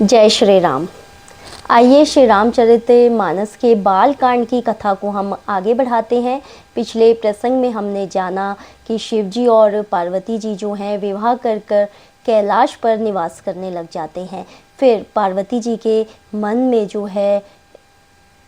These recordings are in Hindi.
जय श्री राम। आइए श्री रामचरित मानस के बाल कांड की कथा को हम आगे बढ़ाते हैं। पिछले प्रसंग में हमने जाना कि शिवजी और पार्वती जी जो हैं विवाह कर कर कैलाश पर निवास करने लग जाते हैं। फिर पार्वती जी के मन में जो है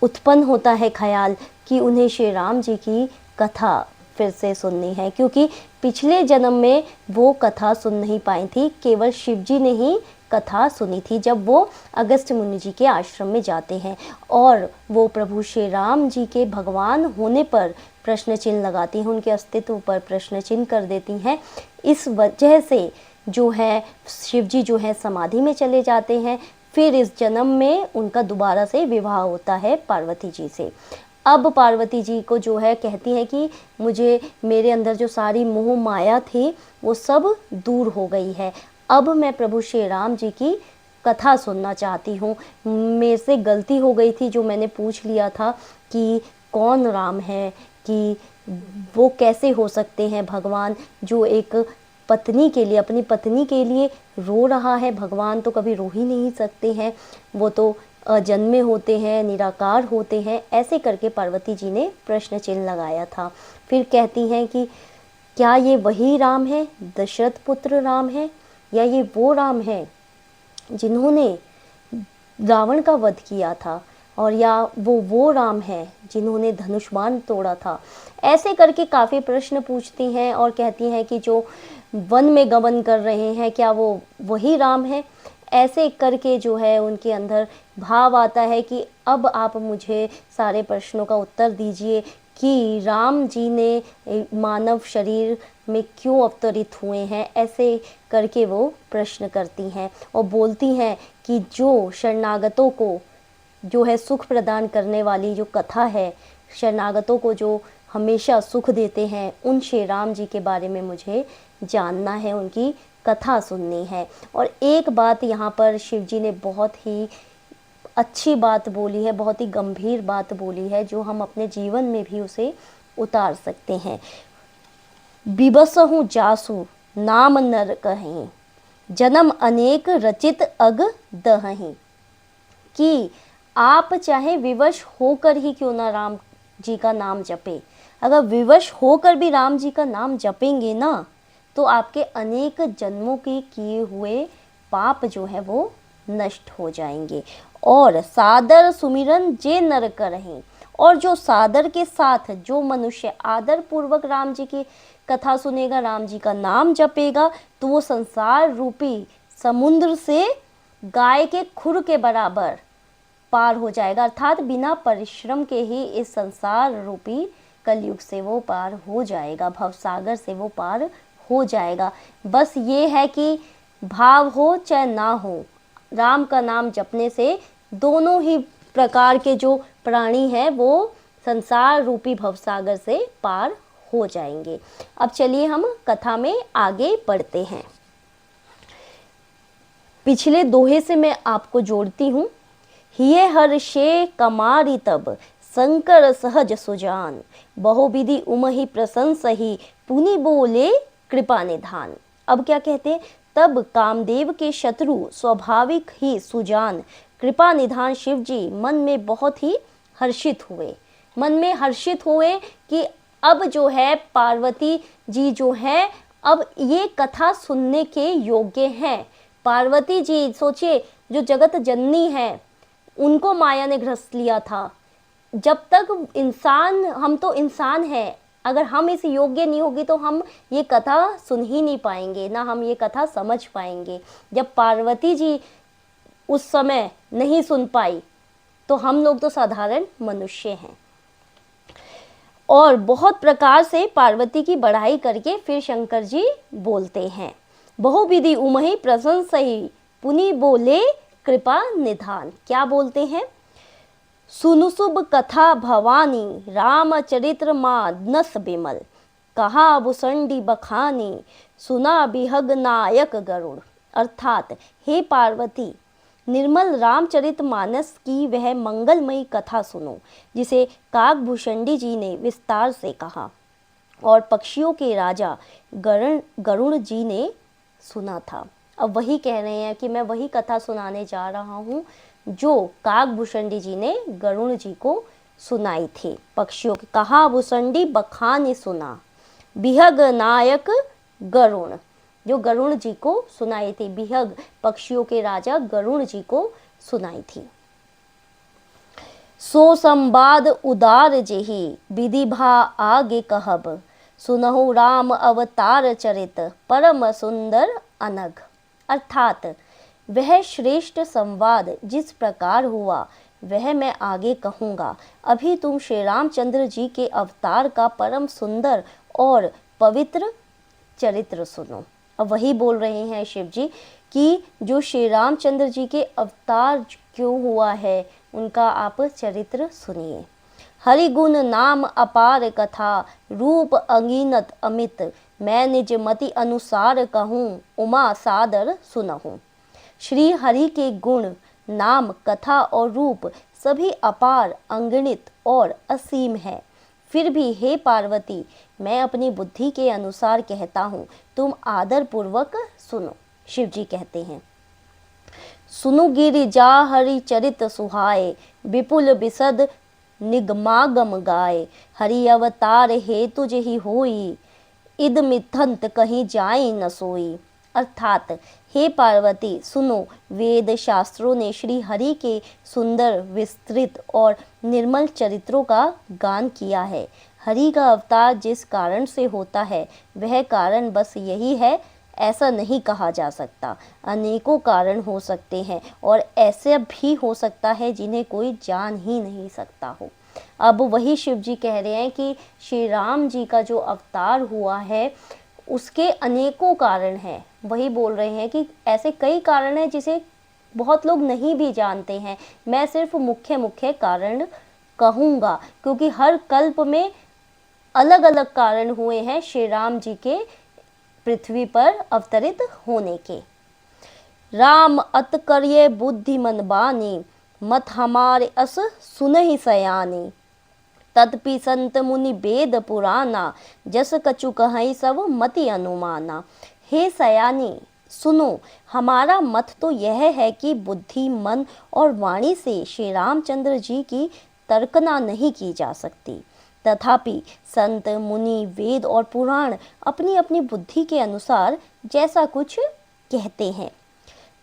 उत्पन्न होता है ख्याल कि उन्हें श्री राम जी की कथा फिर से सुननी है, क्योंकि पिछले जन्म में वो कथा सुन नहीं पाई थी, केवल शिवजी ने ही कथा सुनी थी जब वो अगस्त्य मुनि जी के आश्रम में जाते हैं और वो प्रभु श्री राम जी के भगवान होने पर प्रश्न चिन्ह लगाती हैं, उनके अस्तित्व पर प्रश्न चिन्ह कर देती हैं। इस वजह से जो है शिवजी जो है समाधि में चले जाते हैं। फिर इस जन्म में उनका दोबारा से विवाह होता है पार्वती जी से। अब पार्वती जी को जो है कहती हैं कि मुझे मेरे अंदर जो सारी मोह माया थी वो सब दूर हो गई है, अब मैं प्रभु श्री राम जी की कथा सुनना चाहती हूँ। मेरे से गलती हो गई थी जो मैंने पूछ लिया था कि कौन राम है, कि वो कैसे हो सकते हैं भगवान जो एक पत्नी के लिए, अपनी पत्नी के लिए रो रहा है। भगवान तो कभी रो ही नहीं सकते हैं, वो तो अजन्मे होते हैं, निराकार होते हैं। ऐसे करके पार्वती जी ने प्रश्न चिन्ह लगाया था। फिर कहती हैं कि क्या ये वही राम है, दशरथ पुत्र राम है, या ये वो राम है जिन्होंने रावण का वध किया था, और या वो राम है जिन्होंने धनुष बाण तोड़ा था। ऐसे करके काफ़ी प्रश्न पूछती हैं और कहती हैं कि जो वन में गमन कर रहे हैं क्या वो वही राम है। ऐसे करके जो है उनके अंदर भाव आता है कि अब आप मुझे सारे प्रश्नों का उत्तर दीजिए कि राम जी ने मानव शरीर में क्यों अवतरित हुए हैं। ऐसे करके वो प्रश्न करती हैं और बोलती हैं कि जो शरणागतों को जो है सुख प्रदान करने वाली जो कथा है, शरणागतों को जो हमेशा सुख देते हैं, उन श्री राम जी के बारे में मुझे जानना है, उनकी कथा सुननी है। और एक बात यहाँ पर शिव जी ने बहुत ही अच्छी बात बोली है, बहुत ही गंभीर बात बोली है, जो हम अपने जीवन में भी उसे उतार सकते हैं। बिबसहु जासु नाम नर कहीं, जन्म अनेक रचित अग दहहीं। कि आप चाहे विवश होकर ही क्यों ना राम जी का नाम जपे, अगर विवश होकर भी राम जी का नाम जपेंगे ना, तो आपके अनेक जन्मों के किए हुए पाप जो है वो नष्ट हो जाएंगे। और सादर सुमिरन जे नर करहीं, और जो सादर के साथ जो मनुष्य आदर पूर्वक राम जी की कथा सुनेगा, राम जी का नाम जपेगा, तो वो संसार रूपी समुद्र से गाय के खुर के बराबर पार हो जाएगा। अर्थात बिना परिश्रम के ही इस संसार रूपी कलयुग से वो पार हो जाएगा, भवसागर से वो पार हो जाएगा। बस ये है कि भाव हो चाहे ना हो, राम का नाम जपने से दोनों ही प्रकार के जो प्राणी हैं वो संसार रूपी भवसागर से पार हो जाएंगे। अब चलिए हम कथा में आगे बढ़ते हैं। पिछले दोहे से मैं आपको जोड़ती हूँ। हिये हर्षे कमारी तब, शंकर सहज सुजान, बहुविधि उमहि प्रशंसहि, पुनि बोले कृपा निधान। अब क्या कहते हैं, तब कामदेव के शत्रु स्वाभाविक ही सुजान कृपा निधान शिव जी मन में बहुत ही हर्षित हुए। मन में हर्षित हुए कि अब जो है पार्वती जी जो है अब ये कथा सुनने के योग्य हैं। पार्वती जी सोचिए, जो जगत जननी है, उनको माया ने ग्रस्त लिया था। जब तक इंसान, हम तो इंसान हैं, अगर हम इस योग्य नहीं होगी तो हम ये कथा सुन ही नहीं पाएंगे, ना हम ये कथा समझ पाएंगे। जब पार्वती जी उस समय नहीं सुन पाई तो हम लोग तो साधारण मनुष्य हैं। और बहुत प्रकार से पार्वती की बढ़ाई करके फिर शंकर जी बोलते हैं, बहुविधि उमहि प्रशंसहि, पुनि बोले कृपा निधान। क्या बोलते हैं, सुनु शुभ कथा भवानी, रामचरित्र मानस बिमल, कहा भुसंडी बखानी, सुना बिहग नायक गरुड़। अर्थात हे पार्वती, निर्मल रामचरित मानस की वह मंगलमयी कथा सुनो, जिसे काकभूषणी जी ने विस्तार से कहा और पक्षियों के राजा गरुड़ जी ने सुना था। अब वही कह रहे हैं कि मैं वही कथा सुनाने जा रहा हूँ जो काकभूषणी जी ने गरुड़ जी को सुनाई थी। पक्षियों के कहा भूषणी बखानी सुना, बिहग नायक गरुण, जो गरुड़ जी को सुनाई थी। बिहग पक्षियों के राजा गरुड़ जी को सुनाई थी। सो संवाद उदार जेहि, विधि भा आगे कहब, सुनहु राम अवतार चरित, परम सुंदर अनघ। अर्थात वह श्रेष्ठ संवाद जिस प्रकार हुआ वह मैं आगे कहूँगा। अभी तुम श्री रामचंद्र जी के अवतार का परम सुंदर और पवित्र चरित्र सुनो। अब वही बोल रहे हैं शिव जी कि जो श्री रामचंद्र जी के अवतार क्यों हुआ है उनका आप चरित्र सुनिए। हरिगुण नाम अपार कथा, रूप अगीनत अमित, मैं निज मति अनुसार कहूँ, उमा सादर सुनहूँ। श्री हरि के गुण, नाम, कथा और रूप सभी अपार, अंगणित और असीम है। फिर भी हे पार्वती, मैं अपनी बुद्धि के अनुसार कहता हूँ, तुम आदर पूर्वक सुनो। शिव जी कहते हैं, सुनु गिरिजा हरि चरित सुहाए, विपुल बिसद निगमागम गाए, हरि अवतार हेतु जेहि होई, इद मिथंत कहीं जाई न सोई। अर्थात हे पार्वती सुनो, वेद शास्त्रों ने श्री हरि के सुंदर, विस्तृत और निर्मल चरित्रों का गान किया है। हरि का अवतार जिस कारण से होता है वह कारण बस यही है ऐसा नहीं कहा जा सकता। अनेकों कारण हो सकते हैं और ऐसे भी हो सकता है जिन्हें कोई जान ही नहीं सकता हो। अब वही शिव जी कह रहे हैं कि श्री राम जी का जो अवतार हुआ है उसके अनेकों कारण हैं। वही बोल रहे हैं कि ऐसे कई कारण हैं जिसे बहुत लोग नहीं भी जानते हैं। मैं सिर्फ मुख्य मुख्य कारण कहूँगा क्योंकि हर कल्प में अलग अलग कारण हुए हैं श्री राम जी के पृथ्वी पर अवतरित होने के। राम अत करिए बुद्धिमन बानी, मत हमारे अस सुनहि सयानी, तदपि संत मुनि वेद पुराना, जस कछु कहीं सब मति अनुमाना। हे सयानी सुनो, हमारा मत तो यह है कि बुद्धि, मन और वाणी से श्री रामचंद्र जी की तर्कना नहीं की जा सकती। तथापि संत, मुनि, वेद और पुराण अपनी अपनी बुद्धि के अनुसार जैसा कुछ कहते हैं।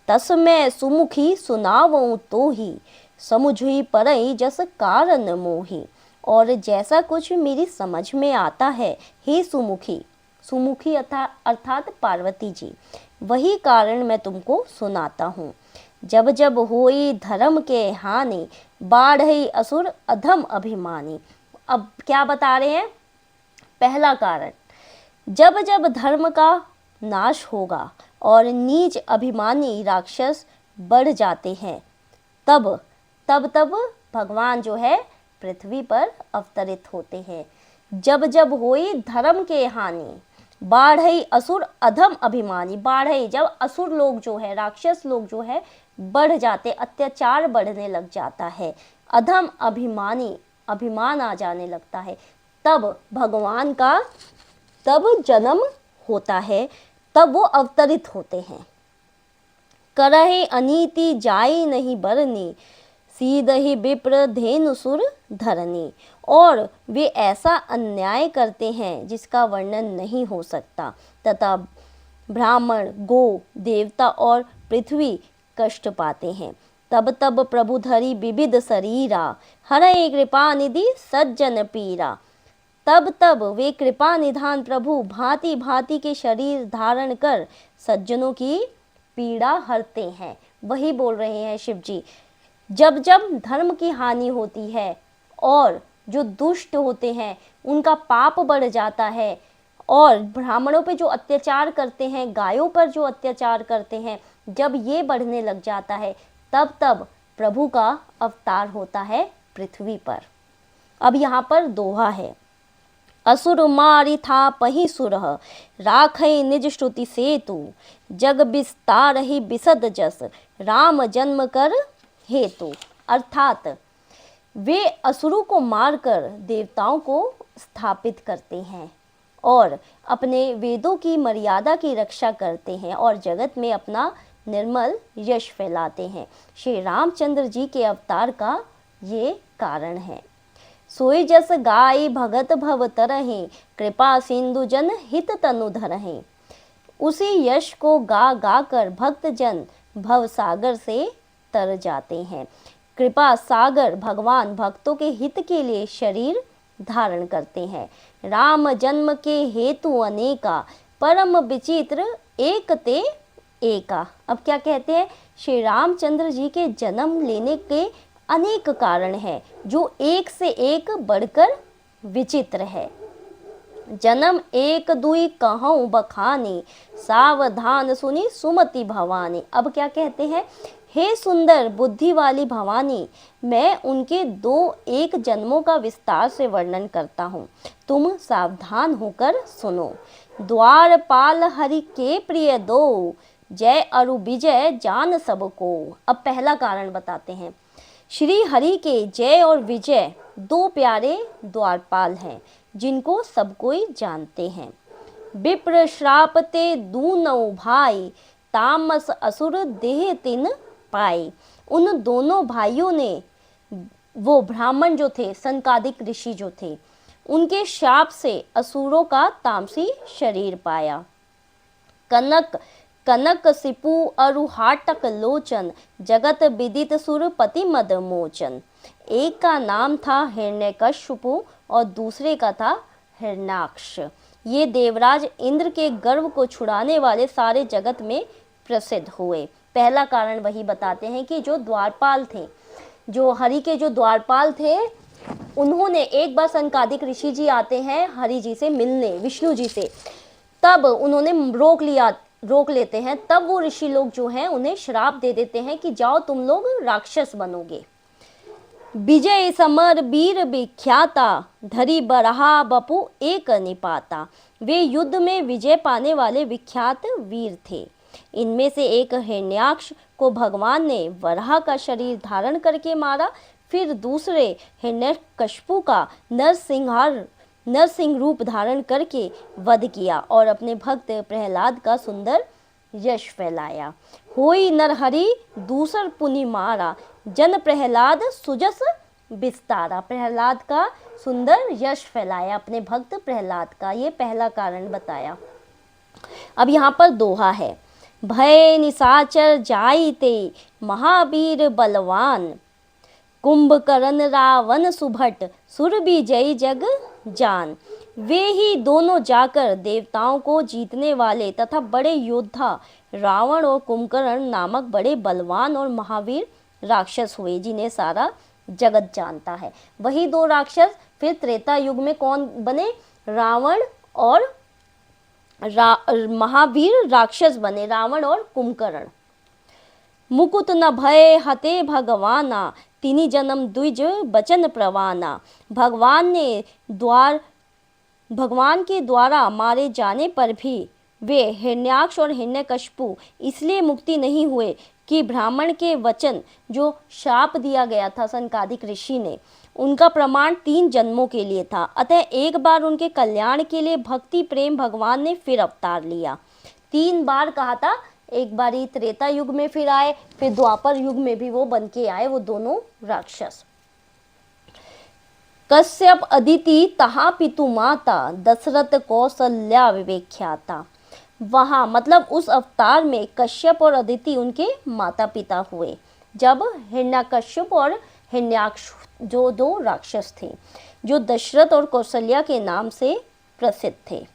तस मैं सुमुखी सुनावऊँ तो ही, समुझी परई जस कारण मोही। और जैसा कुछ मेरी समझ में आता है हे सुमुखी, सुमुखी अर्थात पार्वती जी, वही कारण मैं तुमको सुनाता हूँ। जब जब होई धर्म के हानि, बाढ़ई असुर अधम अभिमानी। अब क्या बता रहे हैं? पहला कारण, जब जब धर्म का नाश होगा और नीच अभिमानी राक्षस बढ़ जाते हैं तब तब तब भगवान जो है पृथ्वी पर अवतरित होते हैं। जब जब होई धर्म के हानि, बाढ़ई असुर अधम अभिमानी। बाढ़ई जब असुर लोग जो है, राक्षस लोग जो है बढ़ जाते, अत्याचार बढ़ने लग जाता है, अधम अभिमानी, अभिमान आ जाने लगता है, तब भगवान का तब जन्म होता है, तब वो अवतरित होते हैं। करहि अनीति जाई नहीं बरनी, सीधहि विप्र धेनुसुर धरनी। और वे ऐसा अन्याय करते हैं जिसका वर्णन नहीं हो सकता, तथा ब्राह्मण, गो, देवता और पृथ्वी कष्ट पाते हैं। तब तब प्रभु धरी विविध शरीरा, हरहि कृपा निधि सज्जन पीरा। तब तब वे कृपा निधान प्रभु भांति भांति के शरीर धारण कर सज्जनों की पीड़ा हरते हैं। वही बोल रहे हैं शिव जी, जब जब धर्म की हानि होती है और जो दुष्ट होते हैं उनका पाप बढ़ जाता है और ब्राह्मणों पे जो अत्याचार करते हैं, गायों पर जो अत्याचार करते हैं, जब ये बढ़ने लग जाता है तब तब प्रभु का अवतार होता है पृथ्वी पर। अब यहाँ पर दोहा है, असुर मारी था पही सुरह, राखई निज श्रुति सेतु, जग विस्तार ही बिसद जस, राम जन्म कर हेतु। अर्थात वे असुरों को मारकर देवताओं को स्थापित करते हैं और अपने वेदों की मर्यादा की रक्षा करते हैं और जगत में अपना निर्मल यश फैलाते हैं। श्री रामचंद्र जी के अवतार का ये कारण है। सोई जस गाय भगत भव तरहि, कृपा सिंधु जन हित तनु धरहि। उसी यश को गा गा कर भक्त जन भव सागर से तर जाते हैं। कृपा सागर भगवान भक्तों के हित के लिए शरीर धारण करते हैं। राम जन्म के हेतु अनेका, परम विचित्र एक ते एका। अब क्या कहते हैं, श्री रामचंद्र जी के जन्म लेने के अनेक कारण हैं जो एक से एक बढ़कर विचित्र है। जन्म एक दुई कहूँ बखानी, सावधान सुनी सुमति भवानी। अब क्या कहते हैं, हे सुंदर बुद्धि वाली भवानी, मैं उनके दो एक जन्मों का विस्तार से वर्णन करता हूँ, तुम सावधान होकर सुनो। द्वारपाल हरि के प्रिय दो, जय अरु विजय जान सबको। अब पहला कारण बताते हैं। श्री हरि के जय और विजय दो प्यारे द्वारपाल हैं जिनको सब कोई जानते हैं। विप्र श्राप ते दूनौ भाई, तामस असुर देह तिन पाई। उन दोनों भाइयों ने, वो ब्राह्मण जो थे, सनकादिक ऋषि जो थे, उनके शाप से असुरों का तामसी शरीर पाया। कनक कनक सिपु अरु हाटक लोचन, जगत विदित सुरपति मद मोचन। एक का नाम था हिरण्यकश्यपु और दूसरे का था हिरण्याक्ष। ये देवराज इंद्र के गर्व को छुड़ाने वाले सारे जगत में प्रसिद्ध हुए। पहला कारण वही बताते हैं कि जो द्वारपाल थे, जो हरि के जो द्वारपाल थे, उन्होंने एक बार सनकादिक ऋषि जी आते हैं हरि जी से मिलने, विष्णु जी से, तब उन्होंने रोक लेते हैं। तब वो ऋषि लोग जो हैं उन्हें श्राप दे देते हैं कि जाओ तुम लोग राक्षस बनोगे। विजय समर वीर विख्याता, धरी बरहा बपु एक निपाता। वे युद्ध में विजय पाने वाले विख्यात वीर थे। इनमें से एक हिरण्याक्ष को भगवान ने वराह का शरीर धारण करके मारा, फिर दूसरे हिरण्यकश्यपु का नरसिंह रूप धारण करके वध किया और अपने भक्त प्रहलाद का सुंदर यश फैलाया। होई नरहरि दूसर पुनि मारा, जन प्रहलाद सुजस विस्तारा। प्रहलाद का सुंदर यश फैलाया, अपने भक्त प्रहलाद का। ये पहला कारण बताया। अब यहाँ पर दोहा है। भय निशाचर जाइते, महावीर बलवान, कुंभकर्ण रावण सुभट, सुर विजयी जग जान। वे ही दोनों जाकर देवताओं को जीतने वाले तथा बड़े योद्धा रावण और कुंभकर्ण नामक बड़े बलवान और महावीर राक्षस हुए, जिन्हें सारा जगत जानता है। वही दो राक्षस फिर त्रेता युग में कौन बने, रावण और महावीर राक्षस बने, रावण और कुंभकर्ण। मुकुट न भय हते भगवाना, तिनि जन्म द्विज बचन प्रवाना। भगवान के द्वारा मारे जाने पर भी वे हिरण्याक्ष और हिरण्यकश्यपु इसलिए मुक्ति नहीं हुए कि ब्राह्मण के वचन, जो शाप दिया गया था सनकादिक ऋषि ने, उनका प्रमाण 3 जन्मों के लिए था। अतः एक बार उनके कल्याण के लिए भक्ति प्रेम भगवान ने फिर अवतार लिया। 3 बार कहा था, एक बारी त्रेता युग में फिर आए, फिर द्वापर युग में भी वो बन के आए, वो दोनों राक्षस। कश्यप अदिति तहा पितु माता, दशरथ कौशल्या विवेख्याता। वहाँ मतलब उस अवतार में कश्यप और अदिति उनके माता पिता हुए, जब हिरण्यकश्यप और हिरण्याक्ष जो 2 राक्षस थे, जो दशरथ और कौशल्या के नाम से प्रसिद्ध थे।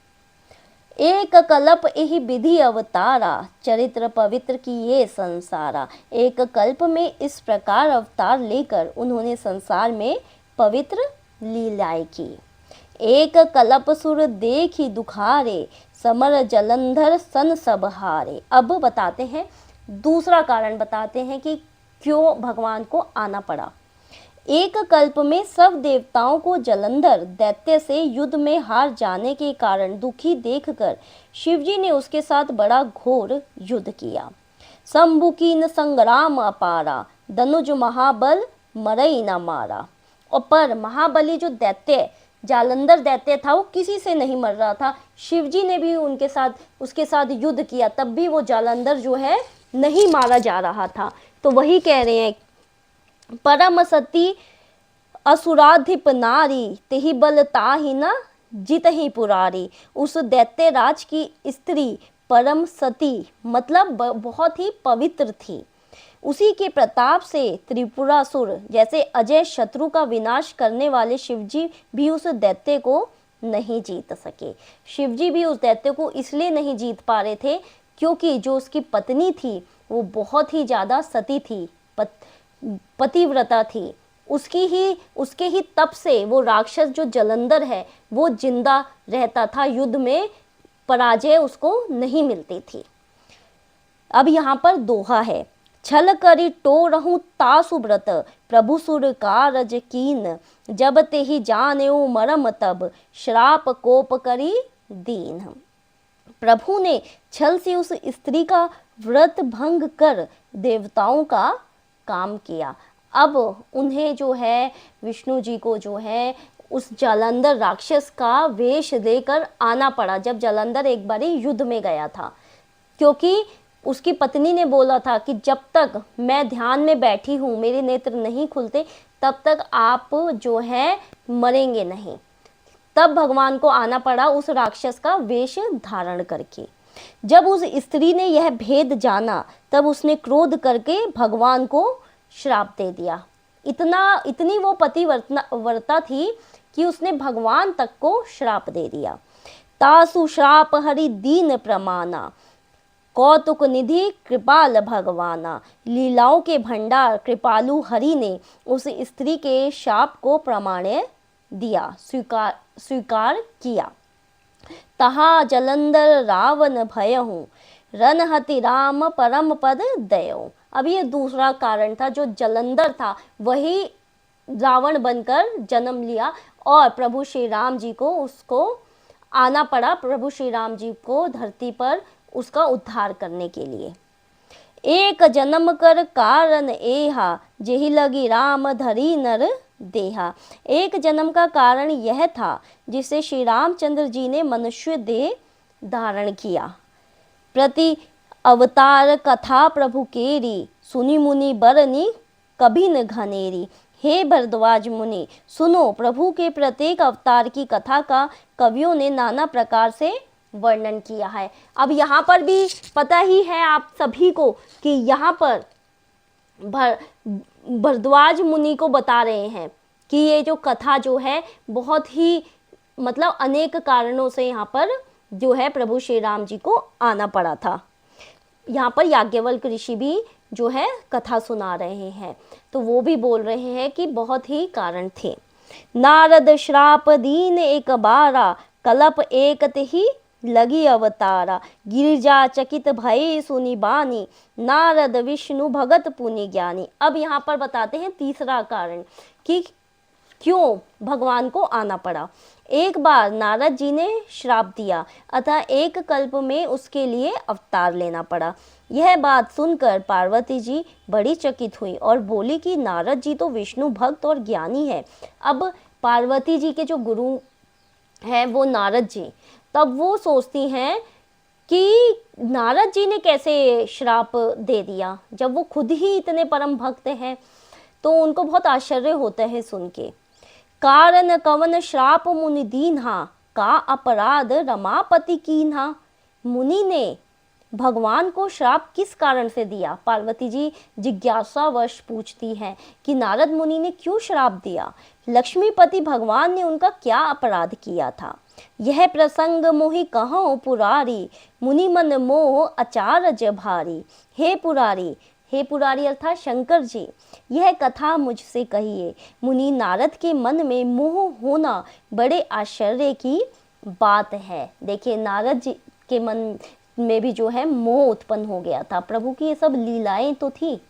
एक कल्प एहि विधि अवतारा, चरित्र पवित्र की ये संसारा। एक कल्प में इस प्रकार अवतार लेकर उन्होंने संसार में पवित्र लीलाएं की। एक कल्प सुर देखी दुखारे, समर जलंधर सन सब हारे। अब बताते हैं, दूसरा कारण बताते हैं कि क्यों भगवान को आना पड़ा। एक कल्प में सब देवताओं को जलंधर दैत्य से युद्ध में हार जाने के कारण दुखी देखकर शिवजी ने उसके साथ बड़ा घोर युद्ध किया। शंभु कीन संग्राम अपारा, धनुज महाबल मरई न मारा। और पर महाबली जो दैत्य जालंधर दैत्य था वो किसी से नहीं मर रहा था। शिवजी ने भी उसके साथ युद्ध किया, तब भी वो जालंधर जो है नहीं मारा जा रहा था। तो वही कह रहे हैं, परम सती असुराधिप नारी तेहि बल ताहि न जित ही पुरारी। उस दैत्य राज की स्त्री परम सती मतलब बहुत ही पवित्र थी। उसी के प्रताप से त्रिपुरासुर जैसे अजय शत्रु का विनाश करने वाले शिवजी भी उस दैत्य को नहीं जीत सके। शिवजी भी उस दैत्य को इसलिए नहीं जीत पा रहे थे क्योंकि जो उसकी पत्नी थी वो बहुत ही ज़्यादा सती थी, पतिव्रता थी। उसके ही तप से वो राक्षस जो जलंधर है वो जिंदा रहता था, युद्ध में पराजय उसको नहीं मिलती थी। अब यहाँ पर दोहा है, छल करी टो रहूं तासु व्रत प्रभु सुर कारज कीन जब ते ही जानेऊ मरम तब श्राप कोप करी दीन। प्रभु ने छल से उस स्त्री का व्रत भंग कर देवताओं का काम किया। अब उन्हें जो है विष्णु जी को जो है उस जालंधर राक्षस का वेश देकर आना पड़ा जब जालंधर एक बारी युद्ध में गया था, क्योंकि उसकी पत्नी ने बोला था कि जब तक मैं ध्यान में बैठी हूँ, मेरे नेत्र नहीं खुलते, तब तक आप जो है मरेंगे नहीं। तब भगवान को आना पड़ा उस राक्षस का वेश धारण करके। जब उस स्त्री ने यह भेद जाना तब उसने क्रोध करके भगवान को श्राप दे दिया। इतनी वो पतिव्रता थी कि उसने भगवान तक को श्राप दे दिया। तासु श्राप हरि दीन प्रमाना कौतुक निधि कृपाल भगवाना। लीलाओं के भंडार कृपालु हरि ने उस स्त्री के शाप को प्रमाण्य दिया, स्वीकार किया। तहा जलंधर रावण भयहु रनहति राम परम पद दयो। अब ये दूसरा कारण था, जो जलंधर था वही रावण बनकर जन्म लिया और प्रभु श्री राम जी को उसको आना पड़ा, प्रभु श्री राम जी को धरती पर उसका उद्धार करने के लिए। एक जन्म कर कारण एहा जेहि लगी राम धरी नर देहा। एक जन्म का कारण यह था जिसे श्री रामचंद्र जी ने मनुष्य देह धारण किया। प्रति अवतार कथा प्रभु केरी सुनी मुनि बरनी कभी न घनेरी। हे भरद्वाज मुनि, सुनो, प्रभु के प्रत्येक अवतार की कथा का कवियों ने नाना प्रकार से वर्णन किया है। अब यहाँ पर भी पता ही है आप सभी को कि यहाँ पर भरद्वाज मुनि को बता रहे हैं कि ये जो कथा जो है बहुत ही मतलब अनेक कारणों से यहाँ पर जो है प्रभु श्री राम जी को आना पड़ा था। यहाँ पर याज्ञवल्क्य ऋषि भी जो है कथा सुना रहे हैं, तो वो भी बोल रहे हैं कि बहुत ही कारण थे। नारद श्राप दीन एक बारा कलप एकत ही लगी अवतारा। गिरिजा चकित भय सुनी बानी नारद विष्णु भगत पुनि ज्ञानी। अब यहाँ पर बताते हैं तीसरा कारण कि क्यों भगवान को आना पड़ा। एक बार नारद जी ने श्राप दिया, अतः एक कल्प में उसके लिए अवतार लेना पड़ा। यह बात सुनकर पार्वती जी बड़ी चकित हुई और बोली कि नारद जी तो विष्णु भक्त और ज्ञानी है। अब पार्वती जी के जो गुरु हैं वो नारद जी, तब वो सोचती हैं कि नारद जी ने कैसे श्राप दे दिया जब वो खुद ही इतने परम भक्त हैं। तो उनको बहुत आश्चर्य होता है सुन के। कारण कवन श्राप मुनि दीन्हा का अपराध रमापति कीन्हा। मुनि ने भगवान को श्राप किस कारण से दिया? पार्वती जी जिज्ञासावश पूछती हैं कि नारद मुनि ने क्यों श्राप दिया। लक्ष्मीपति भगवान ने उनका क्या अपराध किया था? यह प्रसंग मोहि कहो पुरारी मुनि मन मोह अचारज भारी। हे पुरारी, हे पुरारी अर्थात शंकर जी, यह कथा मुझसे कहिए। मुनि नारद के मन में मोह होना बड़े आश्चर्य की बात है। देखिए नारद जी के मन में भी जो है मोह उत्पन्न हो गया था, प्रभु की ये सब लीलाएं तो थी।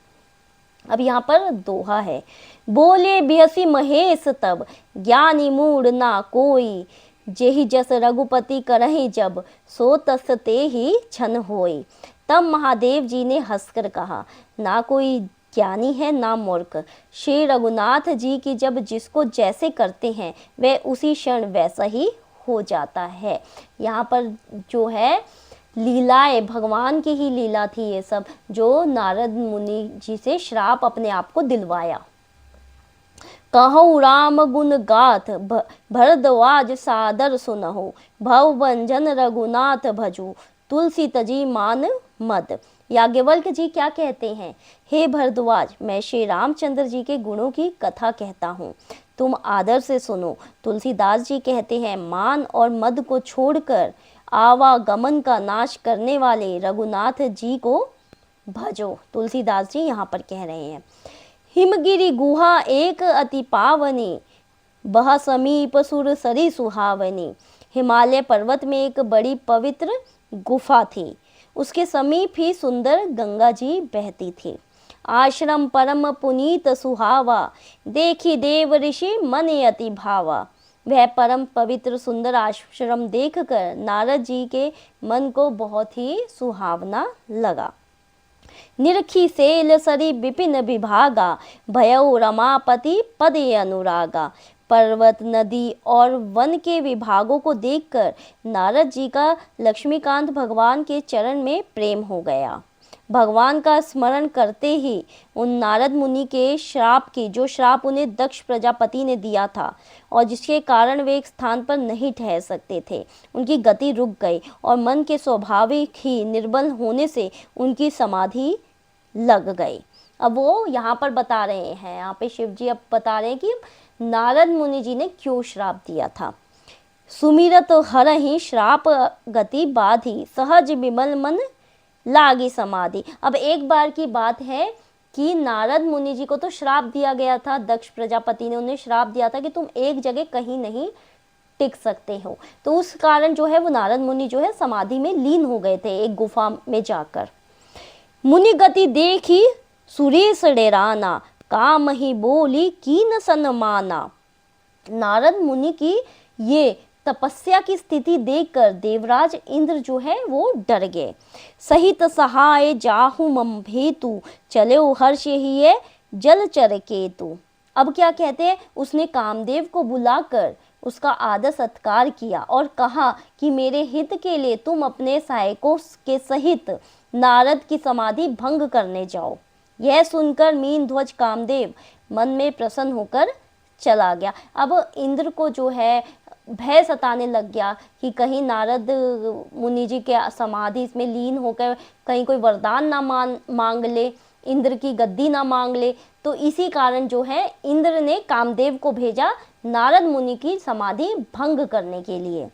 अब यहाँ पर दोहा है, बोले बिहसी महेश तब ज्ञानी मूड ना कोई। जेहि जस रघुपति करहि जब सो तस ते ही छन होई। तब महादेव जी ने हंसकर कहा, ना कोई ज्ञानी है ना मूर्ख। श्री रघुनाथ जी की जब जिसको जैसे करते हैं वह उसी क्षण वैसा ही हो जाता है। यहाँ पर जो है लीलाएं, भगवान की ही लीला थी ये सब, जो नारद मुनि जी से श्राप अपने आप को दिलवाया। कहूँ राम गुण गाथ भरद्वाज सादर सुनहु, भव भंजन रघुनाथ भजू, तुलसी तजी मान मद। याज्ञवल्क्य जी क्या कहते हैं, हे भरद्वाज, मैं श्री रामचंद्र जी के गुणों की कथा कहता हूँ, तुम आदर से सुनो। तुलसीदास जी कहते हैं, मान और मद को छोड़कर आवागमन का नाश करने वाले रघुनाथ जी को भजो। तुलसीदास जी यहाँ पर कह रहे हैं। हिमगिरी गुहा एक अति पावनी, बह समीप सुर सरी सुहावनी। हिमालय पर्वत में एक बड़ी पवित्र गुफा थी, उसके समीप ही सुंदर गंगा जी बहती थी। आश्रम परम पुनीत सुहावा, देखी देव ऋषि मन अति भावा। वह परम पवित्र सुंदर आश्रम देखकर नारद जी के मन को बहुत ही सुहावना लगा। निरखी सेल सरी विपिन विभागा, भयउ रमापति पदे अनुरागा। पर्वत, नदी और वन के विभागों को देखकर नारद जी का लक्ष्मीकांत भगवान के चरण में प्रेम हो गया। भगवान का स्मरण करते ही उन नारद मुनि के श्राप की, जो श्राप उन्हें दक्ष प्रजापति ने दिया था और जिसके कारण वे एक स्थान पर नहीं ठहर सकते थे, उनकी गति रुक गई और मन के स्वाभाविक ही निर्बल होने से उनकी समाधि लग गई। अब वो यहाँ पर बता रहे हैं, यहाँ पे शिव जी अब बता रहे हैं कि नारद मुनि जी ने क्यों श्राप दिया था। सुमिरत हरहि श्राप गति बाधी, सहज विमल मन लागी समाधि। अब एक बार की बात है कि नारद मुनि जी को तो श्राप दिया गया था, दक्ष प्रजापति ने उन्हें श्राप दिया था कि तुम एक जगह कहीं नहीं टिक सकते हो, तो उस कारण जो है वो नारद मुनि जो है समाधि में लीन हो गए थे एक गुफा में जाकर। मुनि गति देखी सुरेश डेराना, काम ही बोली कीन सन्माना। नारद मुनि की ये तपस्या की स्थिति देखकर देवराज इंद्र जो है वो डर गए। सहित सहाय जाहु मम भेतु, चले हर्ष ही जलचर केतु। अब क्या कहते हैं, उसने कामदेव को बुलाकर उसका आदर सत्कार किया और कहा कि मेरे हित के लिए तुम अपने सहायकों के सहित नारद की समाधि भंग करने जाओ। यह सुनकर मीन ध्वज कामदेव मन में प्रसन्न होकर चला गया। अब इंद्र को जो है भय सताने लग गया कि कहीं नारद मुनि जी के समाधि में लीन होकर कहीं कोई वरदान ना मांग ले, इंद्र की गद्दी ना मांग ले। तो इसी कारण जो है इंद्र ने कामदेव को भेजा नारद मुनि की समाधि भंग करने के लिए।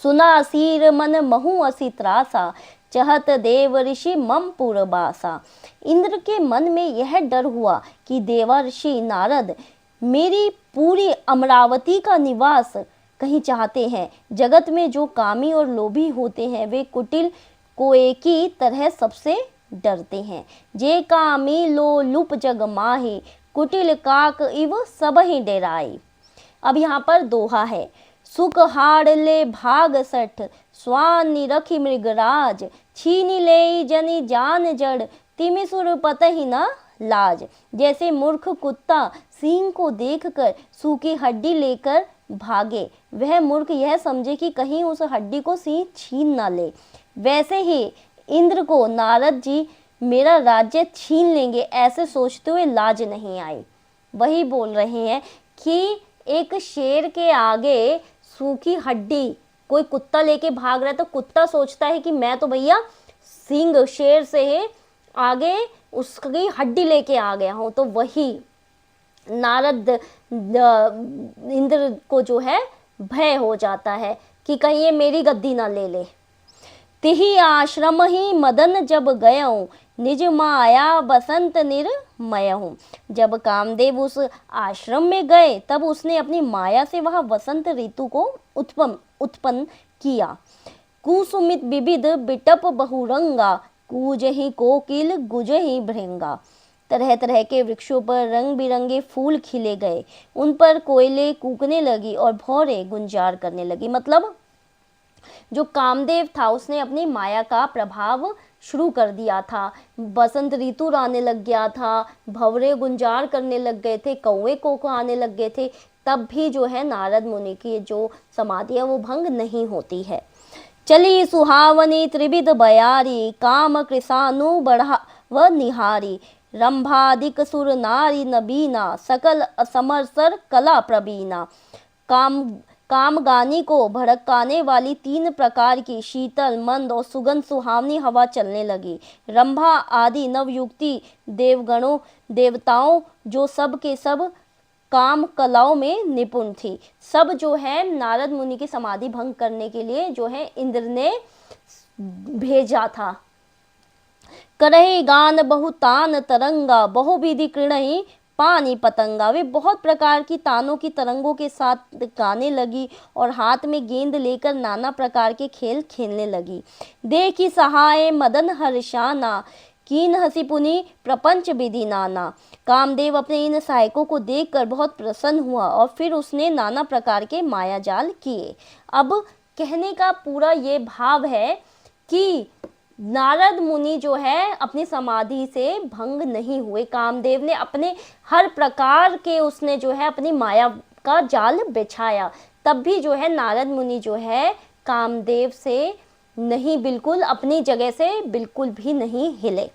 सुना असीर मन महु असी त्रासा, चहत देव ऋषि मम पुरबासा। इंद्र के मन में यह डर हुआ कि देवर्षि नारद मेरी पूरी अमरावती का निवास कहीं चाहते हैं। जगत में जो कामी और लोभी होते हैं वे कुटिल कोए की तरह सबसे डरते हैं। जे कामी लो लुप जग माही, कुटिल काक इव सब ही डेराई। अब यहाँ पर दोहा है, सुख हाड़ ले भाग सठ, स्वानि रखी मृगराज, छीनी ले जनी जान जड़, तिमि सुर पत ही न लाज। जैसे मूर्ख कुत्ता सिंह को देखकर सूखी हड्डी लेकर भागे, वह मूर्ख यह समझे कि कहीं उस हड्डी को सिंह छीन ना ले, वैसे ही इंद्र को नारद जी मेरा राज्य छीन लेंगे ऐसे सोचते हुए लाज नहीं आई। वही बोल रहे हैं कि एक शेर के आगे सूखी हड्डी कोई कुत्ता लेके भाग रहा है तो कुत्ता सोचता है कि मैं तो भैया सिंह शेर से है आगे उसकी हड्डी लेके आ गया हूँ। तो वही नारद इंद्र को जो है भय हो जाता है कि कहीं ये मेरी गद्दी ना ले ले। तिहि आश्रम ही मदन जब गयऊँ, निज माया बसंत निर्मयऊँ। जब कामदेव उस आश्रम में गए तब उसने अपनी माया से वह वसंत ऋतु को उत्पन्न किया। कुसुमित विविध बिटप बहुरंगा, कूजहि कोकिल गुजहि भृंगा। तरह तरह के वृक्षों पर रंग बिरंगे फूल खिले गए, उन पर कोयले कूकने लगी और भौरे गुंजार करने लगी। मतलब जो कामदेव था उसने अपनी माया का प्रभाव शुरू कर दिया था। बसंत ऋतु आने लग गया था, भंवरे गुंजार करने लग गए थे, कौवे को आने लग गए थे, तब भी जो है नारद मुनि की जो समाधि है वो भंग नहीं होती है। चली सुहावनी त्रिविध बयारी, काम कृसानु बढ़ा व निहारी, रंभादिक सुर नारी नबीना, सकल असमरसर कला प्रवीणा। काम कामगानी को भड़काने वाली 3 प्रकार की शीतल, मंद और सुगंध सुहावनी हवा चलने लगी। रंभा आदि नवयुक्ति देवगणों देवताओं जो सब के सब काम कलाओं में निपुण थी, सब जो है नारद मुनि की समाधि भंग करने के लिए जो है इंद्र ने भेजा था। करहि गान बहुतान तरंगा, बहुविधि कृणहि पानी पतंगा। वे बहुत प्रकार की तानों की तरंगों के साथ गाने लगी और हाथ में गेंद लेकर नाना प्रकार के खेल खेलने लगी। देखी सहाय मदन हर्षाना, कीन हसी पुनि प्रपंच विधि नाना। कामदेव अपने इन सहायकों को देखकर बहुत प्रसन्न हुआ और फिर उसने नाना प्रकार के मायाजाल किए। अब कहने का पूरा ये भाव है कि नारद मुनि जो है अपनी समाधि से भंग नहीं हुए। कामदेव ने अपने हर प्रकार के उसने जो है अपनी माया का जाल बिछाया, तब भी जो है नारद मुनि जो है कामदेव से नहीं, बिल्कुल अपनी जगह से बिल्कुल भी नहीं हिले।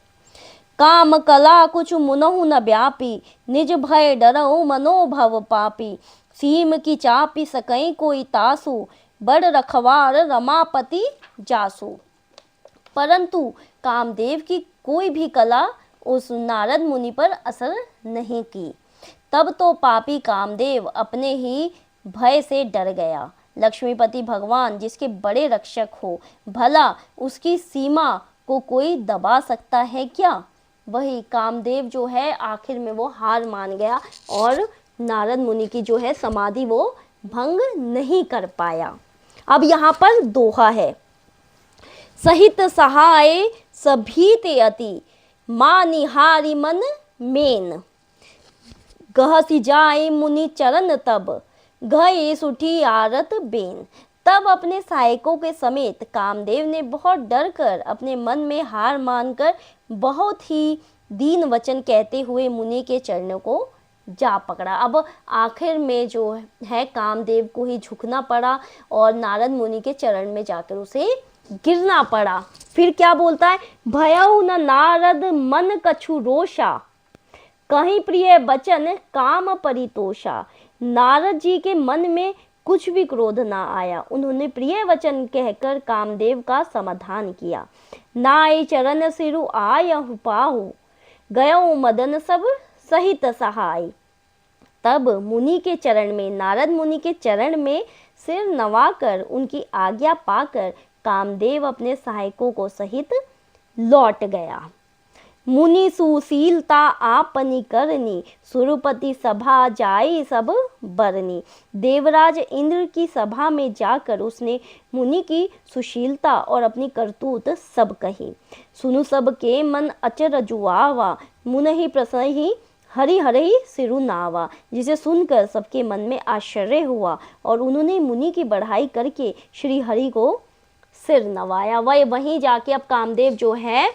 काम कला कुछ मुनहु न व्यापी, निज भय डरऊ मनोभव पापी। सीम की चापी सकई कोई तासु, बड़ रखवार रमापति जासु। परंतु कामदेव की कोई भी कला उस नारद मुनि पर असर नहीं की। तब तो पापी कामदेव अपने ही भय से डर गया। लक्ष्मीपति भगवान जिसके बड़े रक्षक हो, भला उसकी सीमा को कोई दबा सकता है क्या? वही कामदेव जो है आखिर में वो हार मान गया और नारद मुनि की जो है समाधि वो भंग नहीं कर पाया। अब यहाँ पर दोहा है, सहित सहाय सभीते अति, मानिहारी मन मेन। गहसी जाए मुनि चरण तब, गए सुठी आरत बेन। तब अपने सहायकों के समेत कामदेव ने बहुत डर कर अपने मन में हार मानकर बहुत ही दीन वचन कहते हुए मुनि के चरणों को जा पकड़ा। अब आखिर में जो है कामदेव को ही झुकना पड़ा और नारद मुनि के चरण में जाकर उसे गिरना पड़ा। फिर क्या बोलता है, भयउ न नारद मन कछु रोषा, कहीं प्रिय बचन काम परितोषा। नारद जी के मन में कुछ भी क्रोध ना आया, उन्होंने प्रिय वचन कहकर कामदेव का समाधान किया। नाई चरण सिरु आयहु पाहु, गयो मदन सब सहित सहाय। तब मुनि के चरण में, नारद मुनि के चरण में सिर नवाकर उनकी आज्ञा पाकर कामदेव अपने सहायकों को सहित लौट गया। मुनि सुशीलता आपनी करनी, सुरपति सभा जाई सब बरनी। देवराज इंद्र की सभा में जाकर उसने मुनि की सुशीलता और अपनी करतूत सब कही। सुनु सब के मन अचर जुआवा, मुनहि प्रसहि हरि हरि सिरु नावा। जिसे सुनकर सबके मन में आश्चर्य हुआ और उन्होंने मुनि की बढ़ाई करके श्री हरि को सिर नवाया। वह वहीं जाके अब कामदेव जो है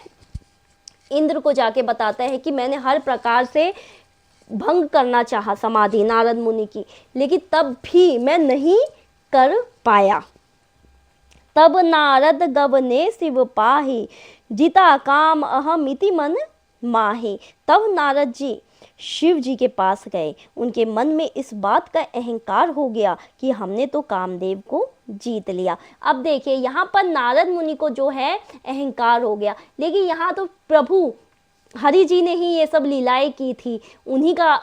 इंद्र को जाके बताता है कि मैंने हर प्रकार से भंग करना चाहा समाधि नारद मुनि की, लेकिन तब भी मैं नहीं कर पाया। तब नारद गबने शिव पाही, जिता काम अहमिति मन माही। तब नारद जी शिव जी के पास गए। उनके मन में इस बात का अहंकार हो गया कि हमने तो कामदेव को जीत लिया। अब देखिए यहाँ पर नारद मुनि को जो है अहंकार हो गया, लेकिन यहाँ तो प्रभु हरि जी ने ही ये सब लीलाएं की थी, उन्हीं का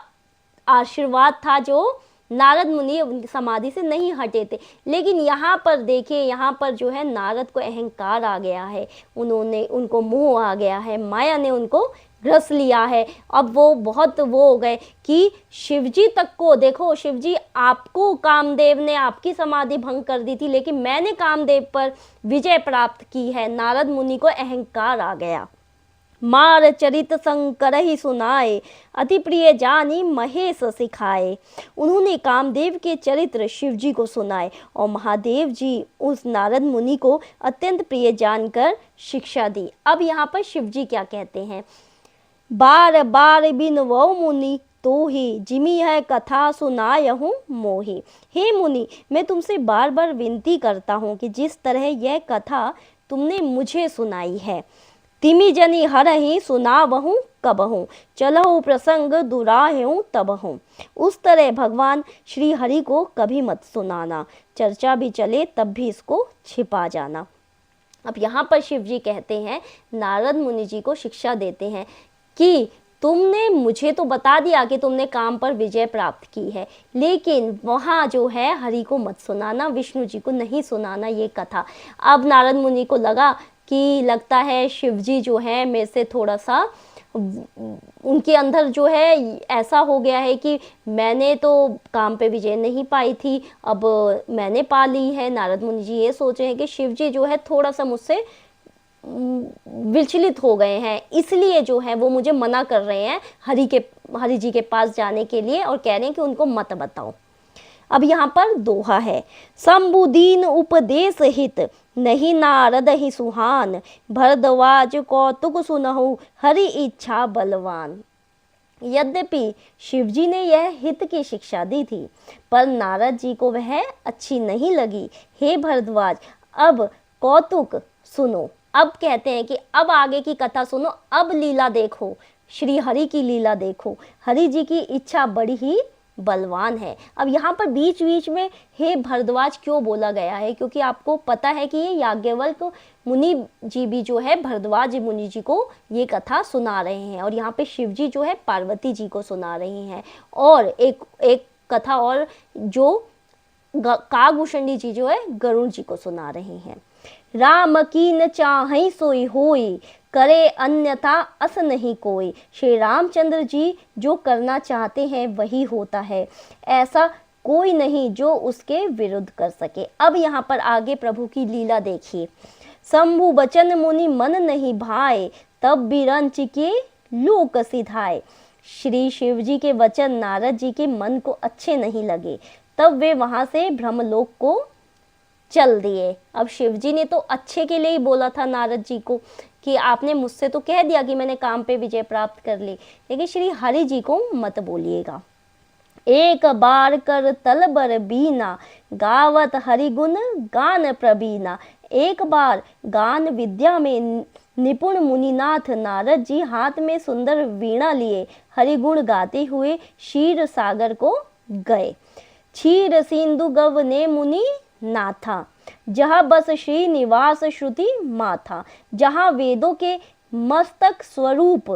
आशीर्वाद था जो नारद मुनि समाधि से नहीं हटे थे। लेकिन यहाँ पर देखिए, यहाँ पर जो है नारद को अहंकार आ गया है, उनको मोह आ गया है, माया ने उनको ग्रस लिया है। अब वो बहुत वो हो गए कि शिवजी तक को देखो, शिवजी आपको कामदेव ने आपकी समाधि भंग कर दी थी, लेकिन मैंने कामदेव पर विजय प्राप्त की है। नारद मुनि को अहंकार आ गया मार चरित संकर ही सुनाए, अति प्रिय जानी महेश सिखाए। उन्होंने कामदेव के चरित्र शिव जी को सुनाए और महादेव जी उस नारद मुनि को अत्यंत प्रिय जानकर शिक्षा दी। अब यहाँ पर शिव जी क्या कहते हैं, बार बार बिनवौ मुनि तो ही, जिमी है कथा सुनायहूँ मोहि। हे मुनि, मैं तुमसे बार बार विनती करता हूँ कि जिस तरह यह कथा तुमने मुझे सुनाई है, तिमी जनी हरहि सुनावहूँ कबहूँ, चलहु प्रसंग दुराहूँ तबहूँ। उस तरह भगवान श्री हरि को कभी मत सुनाना, चर्चा भी चले तब भी इसको छिपा जाना। अब यहाँ पर शिव जी कहते हैं, नारद मुनि जी को शिक्षा देते हैं कि तुमने मुझे तो बता दिया कि तुमने काम पर विजय प्राप्त की है, लेकिन वहाँ जो है हरि को मत सुनाना, विष्णु जी को नहीं सुनाना ये कथा। अब नारद मुनि को लगा कि लगता है शिव जी जो है मेरे से थोड़ा सा, उनके अंदर जो है ऐसा हो गया है कि मैंने तो काम पे विजय नहीं पाई थी, अब मैंने पा ली है। नारद मुनि जी ये सोच रहे हैं कि शिव जी जो है थोड़ा सा मुझसे विचलित हो गए हैं, इसलिए जो है वो मुझे मना कर रहे हैं हरि जी के पास जाने के लिए और कह रहे हैं कि उनको मत बताओ। अब यहाँ पर दोहा है, शंभुदीन उपदेश हित, नहीं नारद ही सुहान, भरद्वाज कौतुक सुनहु, हरि इच्छा बलवान। यद्यपि शिवजी ने यह हित की शिक्षा दी थी, पर नारद जी को वह अच्छी नहीं लगी। हे भरद्वाज, अब कौतुक सुनो। अब कहते हैं कि अब आगे की कथा सुनो, अब लीला देखो, श्री हरि की लीला देखो, हरि जी की इच्छा बड़ी ही बलवान है। अब यहाँ पर बीच बीच में हे भरद्वाज क्यों बोला गया है, क्योंकि आपको पता है कि ये याज्ञवल्क मुनि जी भी जो है भरद्वाज मुनि जी को ये कथा सुना रहे हैं, और यहाँ पे शिव जी जो है पार्वती जी को सुना रहे हैं। और एक कथा और जो कागभूषणी जी जो है गरुड़ जी को सुना रहे हैं। राम कीन चाहै सोई होई, करे अन्यथा अस नहीं कोई। श्री रामचंद्र जी जो करना चाहते हैं वही होता है, ऐसा कोई नहीं जो उसके विरुद्ध कर सके। अब यहाँ पर आगे प्रभु की लीला देखिए। शंभु बचन मुनि मन नहीं भाए, तब बिरंच के लोक सिधाए। श्री शिव जी के वचन नारद जी के मन को अच्छे नहीं लगे, तब वे वहां से ब्रह्मलोक को चल दिए। अब शिव जी ने तो अच्छे के लिए ही बोला था नारद जी को कि आपने मुझसे तो कह दिया कि मैंने काम पे विजय प्राप्त कर ली, लेकिन श्री हरि जी को मत बोलिएगा। एक बार कर तलबर बीना, गावत हरि गुण गान प्रबीना। एक बार गान विद्या में निपुण मुनिनाथ नारद जी हाथ में सुंदर वीणा लिए हरिगुण गाते हुए क्षीर सागर को गए। क्षीर सिंधु गव ने मुनि नाथा, जहाँ बस श्री निवास श्रुति माथा। जहाँ वेदों के मस्तक स्वरूप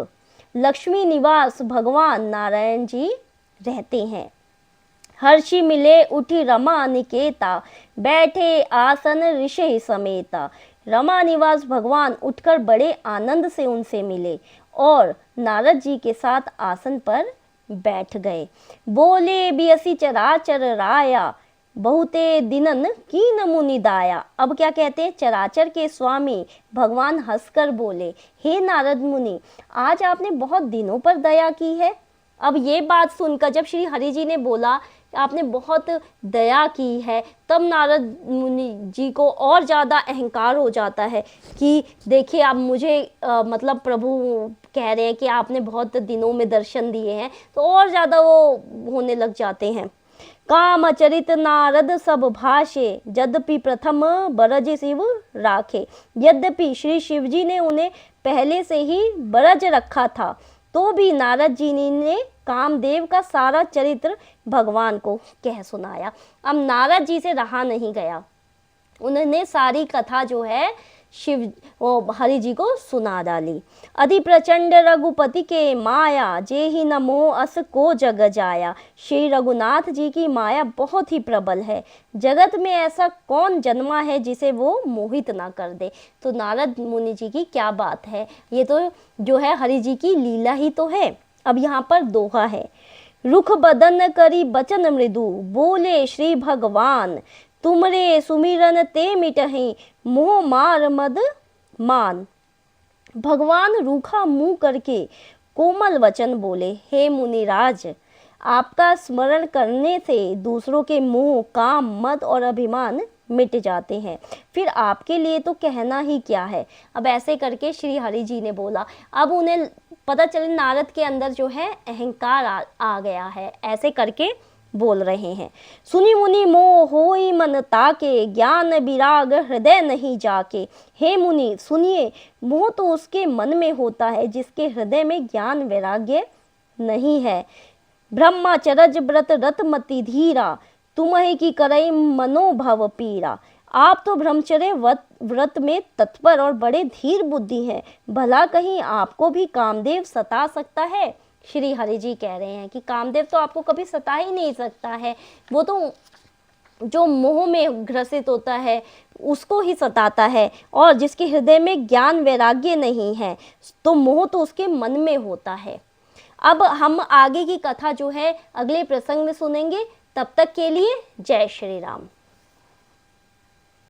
लक्ष्मी निवास भगवान नारायण जी रहते हैं। हर्षि मिले उठी रमा निकेता, बैठे आसन ऋषि समेता। रमा निवास भगवान उठकर बड़े आनंद से उनसे मिले और नारद जी के साथ आसन पर बैठ गए। बोले बियसी चराचर राया, बहुते दिनन कीन मुनि दाया। अब क्या कहते हैं, चराचर के स्वामी भगवान हंसकर बोले, हे नारद मुनि, आज आपने बहुत दिनों पर दया की है। अब ये बात सुनकर जब श्री हरि जी ने बोला कि आपने बहुत दया की है, तब नारद मुनि जी को और ज़्यादा अहंकार हो जाता है कि देखिए आप मुझे मतलब प्रभु कह रहे हैं कि आपने बहुत दिनों में दर्शन दिए हैं, तो और ज़्यादा वो होने लग जाते हैं। कामचरित नारद सब भाषे, यद्यपि प्रथम बरज शिव राखे। यद्यपि श्री शिव जी ने उन्हें पहले से ही बरज रखा था, तो भी नारद जी ने कामदेव का सारा चरित्र भगवान को कह सुनाया। अब नारद जी से रहा नहीं गया, उन्होंने सारी कथा जो है हरि जी को सुना डाली। अति प्रचंड रघुपति के माया, जे ही न मोह अस को जग जाया। श्री रघुनाथ जी की माया बहुत ही प्रबल है, जगत में ऐसा कौन जन्मा है जिसे वो मोहित ना कर दे। तो नारद मुनि जी की क्या बात है, ये तो जो है हरि जी की लीला ही तो है। अब यहाँ पर दोहा है, रुख बदन करी बचन मृदु, बोले श्री भगवान। तुमरे सुमिरन ते मिटहि, मोह मार मद मान। भगवान रूखा मुंह करके कोमल वचन बोले, हे मुनिराज, आपका स्मरण करने से दूसरों के मोह, काम, मद और अभिमान मिट जाते हैं, फिर आपके लिए तो कहना ही क्या है। अब ऐसे करके श्री हरि जी ने बोला। अब उन्हें पता चले नारद के अंदर जो है अहंकार आ गया है, ऐसे करके बोल रहे हैं। सुनी मुनि मोह होई मन ताके, ज्ञान विराग हृदय नहीं जाके। हे मुनि सुनिए, मोह तो उसके मन में होता है जिसके हृदय में ज्ञान वैराग्य नहीं है। ब्रह्मचरज व्रत रतमति धीरा, तुम्हें की करई मनोभव पीरा। आप तो ब्रह्मचर्य व्रत में तत्पर और बड़े धीर बुद्धि हैं, भला कहीं आपको भी कामदेव सता सकता है। श्री हरि जी कह रहे हैं कि कामदेव तो आपको कभी सता ही नहीं सकता है, वो तो जो मोह में ग्रसित होता है उसको ही सताता है, और जिसके हृदय में ज्ञान वैराग्य नहीं है तो मोह तो उसके मन में होता है। अब हम आगे की कथा जो है अगले प्रसंग में सुनेंगे। तब तक के लिए जय श्री राम।